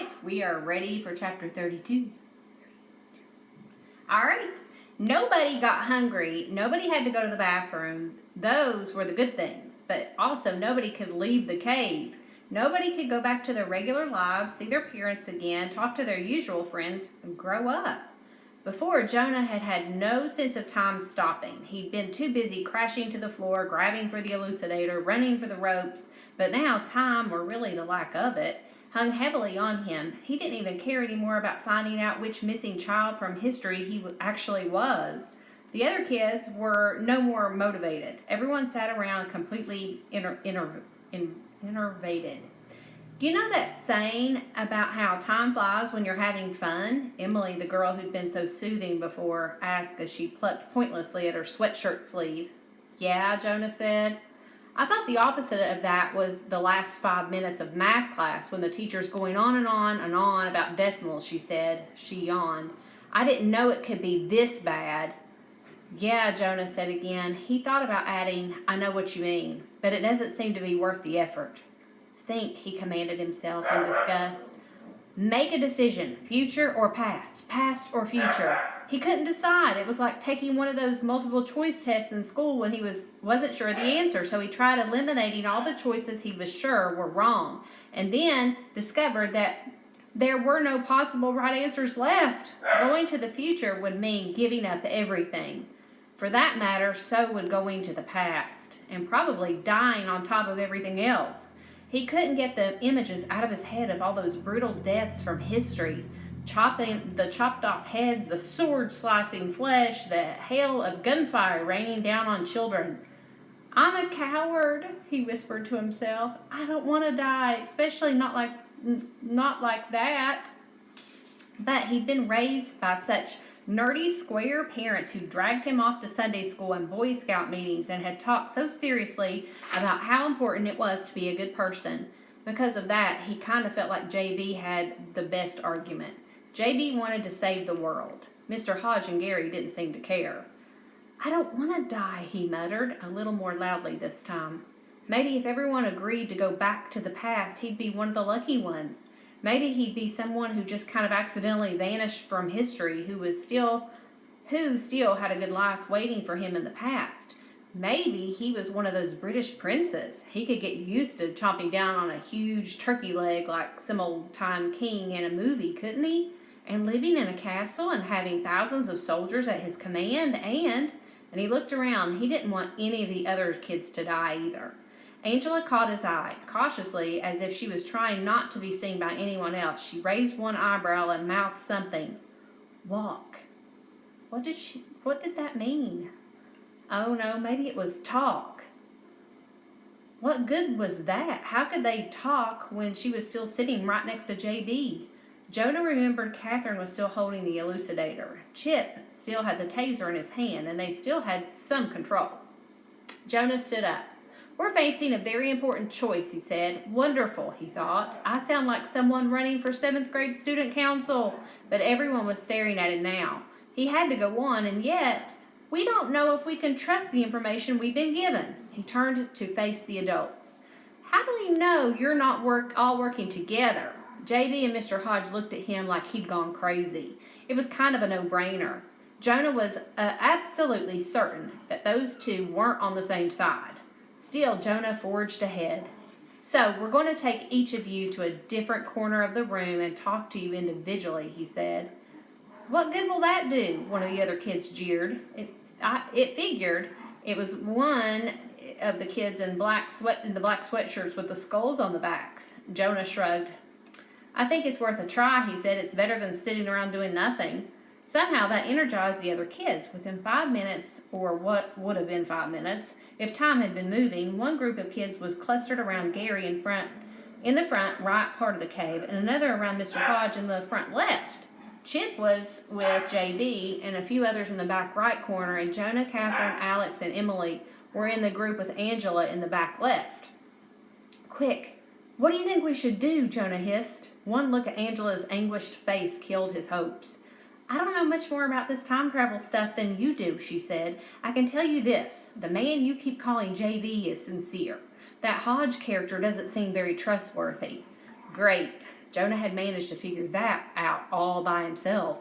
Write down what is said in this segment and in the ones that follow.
right, we are ready for chapter 32. All right, nobody got hungry. Nobody had to go to the bathroom. Those were the good things. But also, nobody could leave the cave. Nobody could go back to their regular lives, see their parents again, talk to their usual friends, and grow up. Before, Jonah had had no sense of time stopping. He'd been too busy crashing to the floor, grabbing for the elucidator, running for the ropes. But now time, or really the lack of it, hung heavily on him. He didn't even care anymore about finding out which missing child from history he actually was. The other kids were no more motivated. Everyone sat around completely enervated. You know that saying about how time flies when you're having fun? Emily, the girl who'd been so soothing before, asked as she plucked pointlessly at her sweatshirt sleeve. Yeah, Jonah said. I thought the opposite of that was the last 5 minutes of math class when the teacher's going on and on and on about decimals, she said. She yawned. I didn't know it could be this bad. Yeah, Jonah said again. He thought about adding, I know what you mean, but it doesn't seem to be worth the effort. Think, he commanded himself in disgust. Make a decision, future or past or future. He couldn't decide. It was like taking one of those multiple choice tests in school when he wasn't sure of the answer, so he tried eliminating all the choices he was sure were wrong, and then discovered that there were no possible right answers left. Going to the future would mean giving up everything. For that matter, so would going to the past, and probably dying on top of everything else. He couldn't get the images out of his head of all those brutal deaths from history. The chopped off heads, the sword slicing flesh, the hail of gunfire raining down on children. I'm a coward, he whispered to himself. I don't want to die, especially not like that. But he'd been raised by such nerdy square parents who dragged him off to Sunday school and Boy Scout meetings and had talked so seriously about how important it was to be a good person. Because of that, he kind of felt like JB had the best argument. JB wanted to save the world. Mr. Hodge and Gary didn't seem to care. I don't want to die, he muttered, a little more loudly this time. Maybe if everyone agreed to go back to the past, he'd be one of the lucky ones. Maybe he'd be someone who just kind of accidentally vanished from history, who still had a good life waiting for him in the past. Maybe he was one of those British princes. He could get used to chomping down on a huge turkey leg like some old-time king in a movie, couldn't he? And living in a castle and having thousands of soldiers at his command and he looked around. He didn't want any of the other kids to die either. Angela caught his eye. Cautiously, as if she was trying not to be seen by anyone else, she raised one eyebrow and mouthed something. Walk. What did that mean? Oh no, maybe it was talk. What good was that? How could they talk when she was still sitting right next to JB? Jonah remembered Catherine was still holding the elucidator. Chip still had the taser in his hand, and they still had some control. Jonah stood up. We're facing a very important choice, he said. Wonderful, he thought. I sound like someone running for 7th grade student council, but everyone was staring at him now. He had to go on, and yet, we don't know if we can trust the information we've been given. He turned to face the adults. How do we know you're not all working together? JB and Mr. Hodge looked at him like he'd gone crazy. It was kind of a no-brainer. Jonah was absolutely certain that those two weren't on the same side. Still, Jonah forged ahead. So, we're going to take each of you to a different corner of the room and talk to you individually, he said. What good will that do? One of the other kids jeered. It figured it was one of the kids in the black sweatshirts with the skulls on the backs. Jonah shrugged. I think it's worth a try, he said. It's better than sitting around doing nothing. Somehow that energized the other kids. Within 5 minutes, or what would have been 5 minutes, if time had been moving, one group of kids was clustered around Gary in the front right part of the cave, and another around Mr. Hodge in the front left. Chip was with JB and a few others in the back right corner, and Jonah, Catherine, Alex, and Emily were in the group with Angela in the back left. Quick, what do you think we should do? Jonah hissed. One look at Angela's anguished face killed his hopes. I don't know much more about this time travel stuff than you do, she said. I can tell you this. The man you keep calling JB is sincere. That Hodge character doesn't seem very trustworthy. Great. Jonah had managed to figure that out all by himself.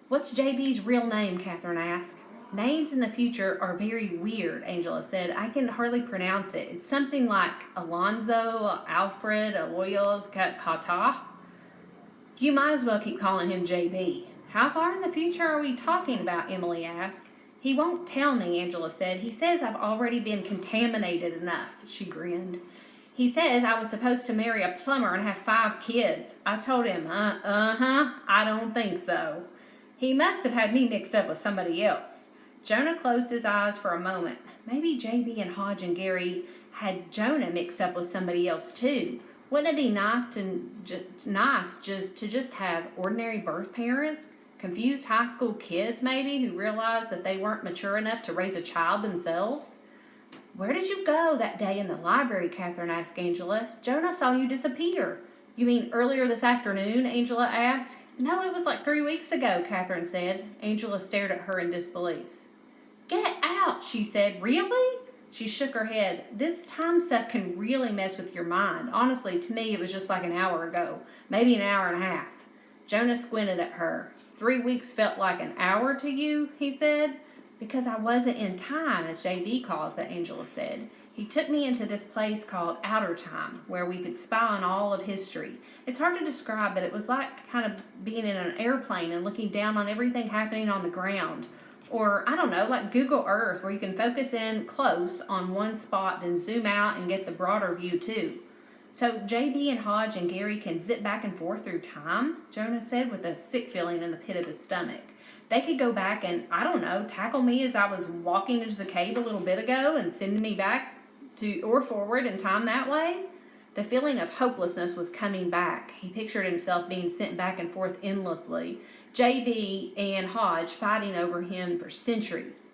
"What's JB's real name?" Catherine asked. "Names in the future are very weird," Angela said. "I can hardly pronounce it. It's something like Alonzo, Alfred, Aloyos, Kata." "You might as well keep calling him JB. "How far in the future are we talking about?" Emily asked. "He won't tell me," Angela said. "He says I've already been contaminated enough." She grinned. "He says I was supposed to marry a plumber and have 5 kids. I told him, I don't think so. He must have had me mixed up with somebody else." Jonah closed his eyes for a moment. Maybe JB and Hodge and Gary had Jonah mixed up with somebody else too. Wouldn't it be nice to just have ordinary birth parents? Confused high school kids, maybe, who realized that they weren't mature enough to raise a child themselves? "Where did you go that day in the library?" Catherine asked Angela. "Jonah saw you disappear." "You mean earlier this afternoon?" Angela asked. "No, it was like 3 weeks ago," Catherine said. Angela stared at her in disbelief. "Get out," she said. "Really?" She shook her head. "This time stuff can really mess with your mind. Honestly, to me, it was just like an hour ago. Maybe an hour and a half." Jonah squinted at her. 3 weeks felt like an hour to you, he said. "Because I wasn't in time, as JB calls it," Angela said. "He took me into this place called Outer Time, where we could spy on all of history. It's hard to describe, but it was like kind of being in an airplane and looking down on everything happening on the ground. Or, I don't know, like Google Earth, where you can focus in close on one spot, then zoom out and get the broader view too." "So JB and Hodge and Gary can zip back and forth through time?" Jonah said with a sick feeling in the pit of his stomach. "They could go back and, I don't know, tackle me as I was walking into the cave a little bit ago and send me back to or forward in time that way?" The feeling of hopelessness was coming back. He pictured himself being sent back and forth endlessly, JB and Hodge fighting over him for centuries.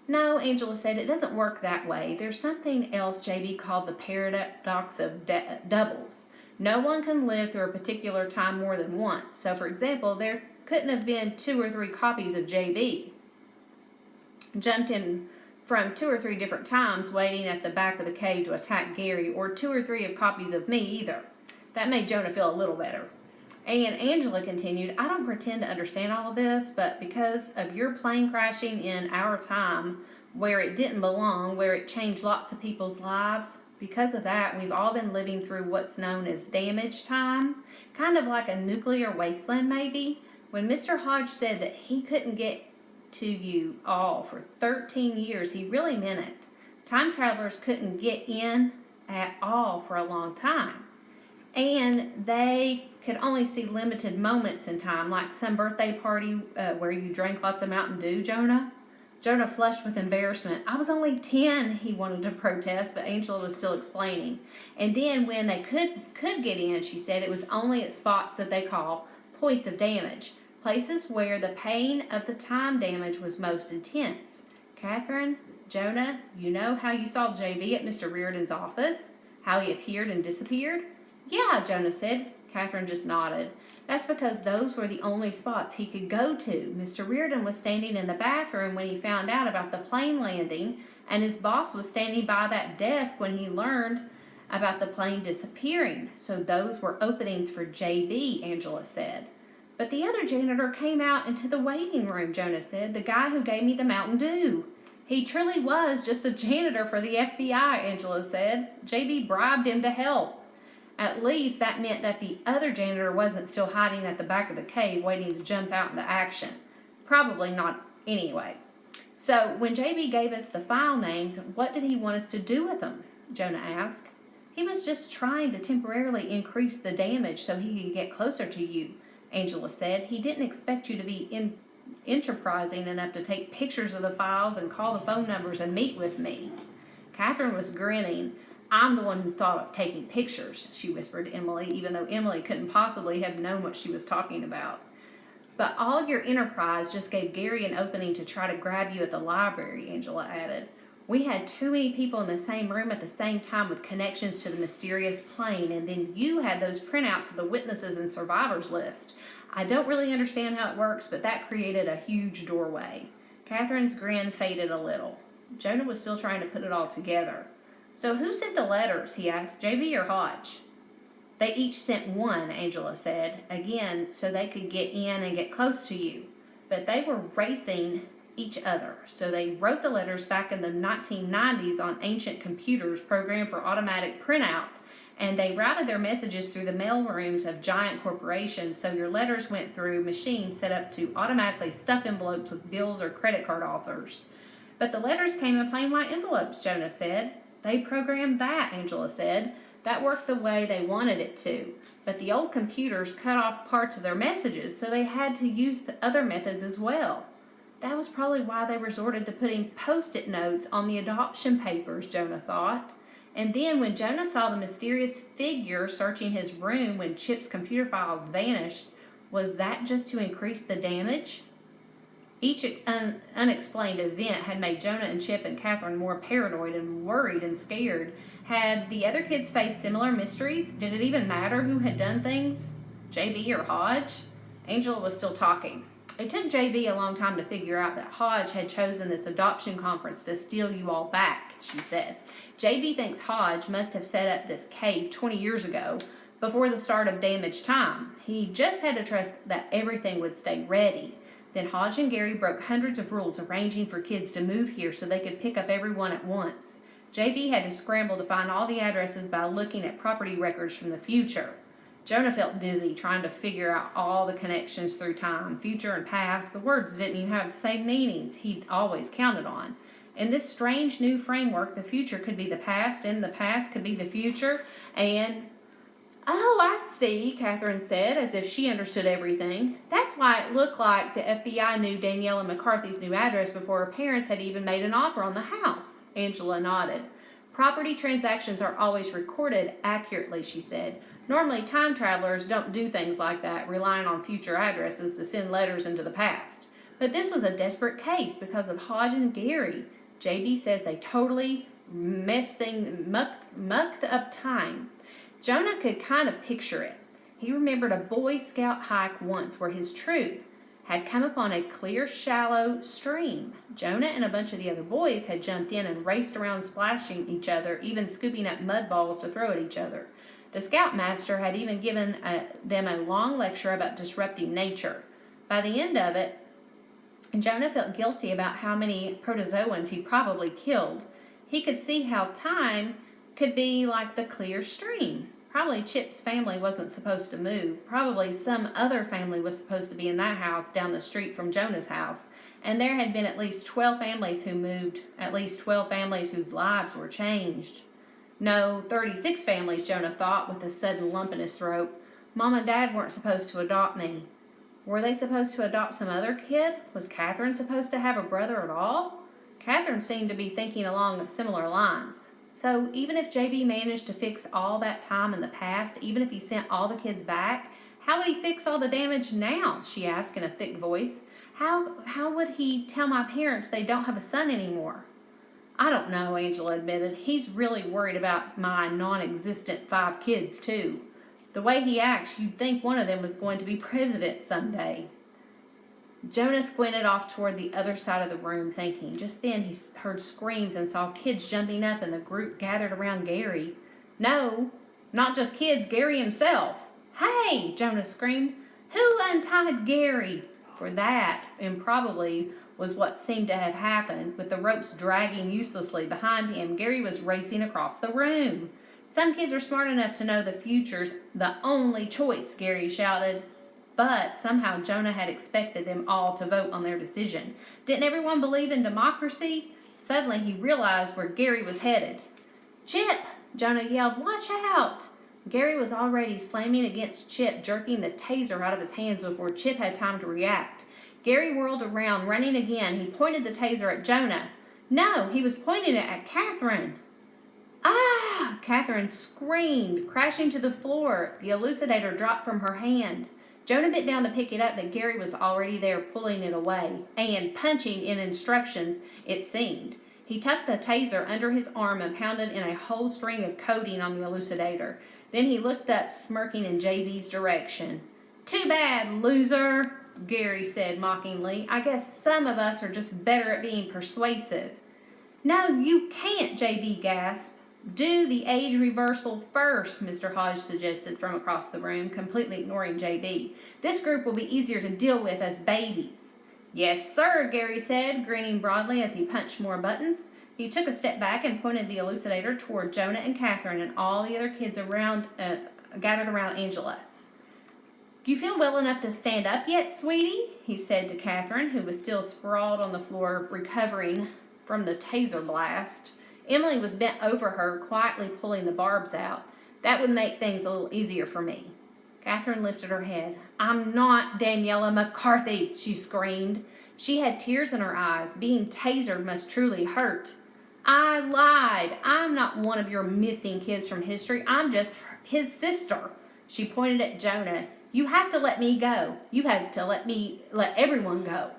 "No," Angela said, "it doesn't work that way. There's something else JB called the paradox of doubles. No one can live through a particular time more than once. So, for example, there couldn't have been 2 or 3 copies of JB jumped in from 2 or 3 different times waiting at the back of the cave to attack Gary, or 2 or 3 of copies of me either." That made Jonah feel a little better. And Angela continued, "I don't pretend to understand all of this, but because of your plane crashing in our time, where it didn't belong, where it changed lots of people's lives, because of that, we've all been living through what's known as damage time, kind of like a nuclear wasteland maybe. When Mr. Hodge said that he couldn't get to you all for 13 years, he really meant it. Time travelers couldn't get in at all for a long time. And they could only see limited moments in time, like some birthday party where you drank lots of Mountain Dew, Jonah." Jonah flushed with embarrassment. "I was only 10, he wanted to protest, but Angela was still explaining. "And then when they could get in," she said, "it was only at spots that they call points of damage, places where the pain of the time damage was most intense." "Catherine, Jonah, you know how you saw JB at Mr. Reardon's office? How he appeared and disappeared?" "Yeah," Jonah said. Catherine just nodded. "That's because those were the only spots he could go to. Mr. Reardon was standing in the bathroom when he found out about the plane landing, and his boss was standing by that desk when he learned about the plane disappearing. So those were openings for JB, Angela said." "But the other janitor came out into the waiting room," Jonah said. "The guy who gave me the Mountain Dew." "He truly was just a janitor for the FBI, Angela said. "JB bribed him to help. At least that meant that the other janitor wasn't still hiding at the back of the cave waiting to jump out into action. Probably not anyway." "So when JB gave us the file names, what did he want us to do with them?" Jonah asked. "He was just trying to temporarily increase the damage so he could get closer to you," Angela said. "He didn't expect you to be enterprising enough to take pictures of the files and call the phone numbers and meet with me." Catherine was grinning. "I'm the one who thought of taking pictures," she whispered to Emily, even though Emily couldn't possibly have known what she was talking about. "But all your enterprise just gave Gary an opening to try to grab you at the library," Angela added. "We had too many people in the same room at the same time with connections to the mysterious plane, and then you had those printouts of the witnesses and survivors list. I don't really understand how it works, but that created a huge doorway." Catherine's grin faded a little. Jonah was still trying to put it all together. "So who sent the letters?" he asked. "JB or Hodge?" They each sent one, Angela said, again so they could get in and get close to you. But they were racing each other, so they wrote the letters back in the 1990s on ancient computers programmed for automatic printout, and they routed their messages through the mail rooms of giant corporations, so your letters went through machines set up to automatically stuff envelopes with bills or credit card offers. But the letters came in plain white envelopes, Jonah said. They programmed that, Angela said. That worked the way they wanted it to. But the old computers cut off parts of their messages, so they had to use the other methods as well. That was probably why they resorted to putting post-it notes on the adoption papers, Jonah thought. And then when Jonah saw the mysterious figure searching his room when Chip's computer files vanished, was that just to increase the damage? Each unexplained event had made Jonah and Chip and Catherine more paranoid and worried and scared. Had the other kids faced similar mysteries? Did it even matter who had done things? JB or Hodge? Angela was still talking. It took JB a long time to figure out that Hodge had chosen this adoption conference to steal you all back, she said. JB thinks Hodge must have set up this cave 20 years ago, before the start of damage time. He just had to trust that everything would stay ready. Then Hodge and Gary broke hundreds of rules arranging for kids to move here so they could pick up everyone at once. JB had to scramble to find all the addresses by looking at property records from the future. Jonah felt dizzy trying to figure out all the connections through time, future and past. The words didn't even have the same meanings he'd always counted on. In this strange new framework, the future could be the past and the past could be the future, and "Oh, I see," Catherine said, as if she understood everything. "That's why it looked like the FBI knew Daniela McCarthy's new address before her parents had even made an offer on the house." Angela nodded. "Property transactions are always recorded accurately," she said. "Normally, time travelers don't do things like that, relying on future addresses to send letters into the past. But this was a desperate case because of Hodge and Gary. JB says they totally mucked up time." Jonah could kind of picture it. He remembered a Boy Scout hike once where his troop had come upon a clear, shallow stream. Jonah and a bunch of the other boys had jumped in and raced around splashing each other, even scooping up mud balls to throw at each other. The scoutmaster had even given them a long lecture about disrupting nature. By the end of it, Jonah felt guilty about how many protozoans he probably killed. He could see how time could be like the clear stream. Probably Chip's family wasn't supposed to move. Probably some other family was supposed to be in that house down the street from Jonah's house. And there had been at least 12 families who moved, at least 12 families whose lives were changed. No, 36 families, Jonah thought with a sudden lump in his throat. Mom and Dad weren't supposed to adopt me. Were they supposed to adopt some other kid? Was Catherine supposed to have a brother at all? Catherine seemed to be thinking along similar lines. So even if JB managed to fix all that time in the past, even if he sent all the kids back, how would he fix all the damage now? She asked in a thick voice. How would he tell my parents they don't have a son anymore? I don't know, Angela admitted. He's really worried about my non-existent 5 kids, too. The way he acts, you'd think one of them was going to be president someday. Jonah squinted off toward the other side of the room, thinking. Just then he heard screams and saw kids jumping up, and the group gathered around Gary. No, not just kids, Gary himself. "Hey!" Jonah screamed. "Who untied Gary?" For that, and probably was what seemed to have happened, with the ropes dragging uselessly behind him, Gary was racing across the room. "Some kids are smart enough to know the future's the only choice," Gary shouted. But somehow Jonah had expected them all to vote on their decision. Didn't everyone believe in democracy? Suddenly he realized where Gary was headed. "Chip!" Jonah yelled. "Watch out!" Gary was already slamming against Chip, jerking the taser out of his hands before Chip had time to react. Gary whirled around, running again. He pointed the taser at Jonah. No, he was pointing it at Catherine. "Ah!" Catherine screamed, crashing to the floor. The elucidator dropped from her hand. Jonah bit down to pick it up, but Gary was already there pulling it away and punching in instructions, it seemed. He tucked the taser under his arm and pounded in a whole string of coding on the elucidator. Then he looked up, smirking in JB's direction. "Too bad, loser," Gary said mockingly. "I guess some of us are just better at being persuasive." "No, you can't," JB gasped. Do the age reversal first, Mr. Hodge suggested from across the room, completely ignoring JB. This group will be easier to deal with as babies. Yes, sir, Gary said, grinning broadly as he punched more buttons. He took a step back and pointed the elucidator toward Jonah and Catherine and all the other kids around, gathered around Angela. Do you feel well enough to stand up yet, sweetie? He said to Catherine, who was still sprawled on the floor, recovering from the taser blast. Emily was bent over her, quietly pulling the barbs out. That would make things a little easier for me. Catherine lifted her head. I'm not Daniela McCarthy, she screamed. She had tears in her eyes. Being tasered must truly hurt. I lied. I'm not one of your missing kids from history. I'm just his sister. She pointed at Jonah. You have to let me go. You have to let everyone go.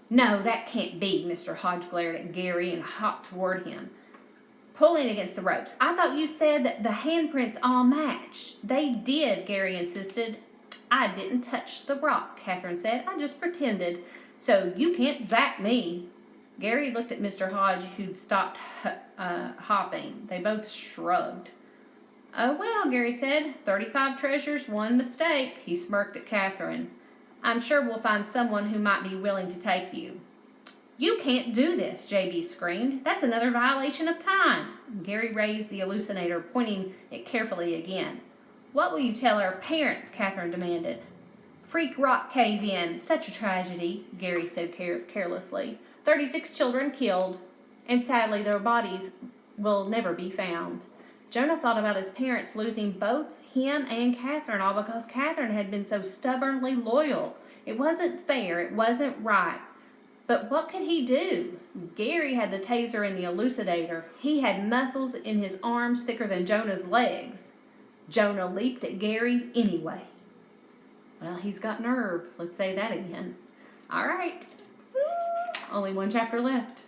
No, that can't be, Mr. Hodge glared at Gary and hopped toward him, pulling against the ropes. I thought you said that the handprints all matched. They did, Gary insisted. I didn't touch the rock, Catherine said. I just pretended. So you can't zap me. Gary looked at Mr. Hodge, who'd stopped hopping. They both shrugged. Oh, well, Gary said. 35 treasures, 1 mistake. He smirked at Catherine. I'm sure we'll find someone who might be willing to take you. You can't do this, JB screamed. That's another violation of time. Gary raised the elucidator, pointing it carefully again. What will you tell our parents? Catherine demanded. Freak rock cave in. Such a tragedy, Gary said carelessly. 36 children killed, and sadly their bodies will never be found. Jonah thought about his parents losing both him and Catherine, all because Catherine had been so stubbornly loyal. It wasn't fair. It wasn't right. But what could he do? Gary had the taser and the elucidator. He had muscles in his arms thicker than Jonah's legs. Jonah leaped at Gary anyway. Well, he's got nerve. Let's say that again. All right. Only 1 chapter left.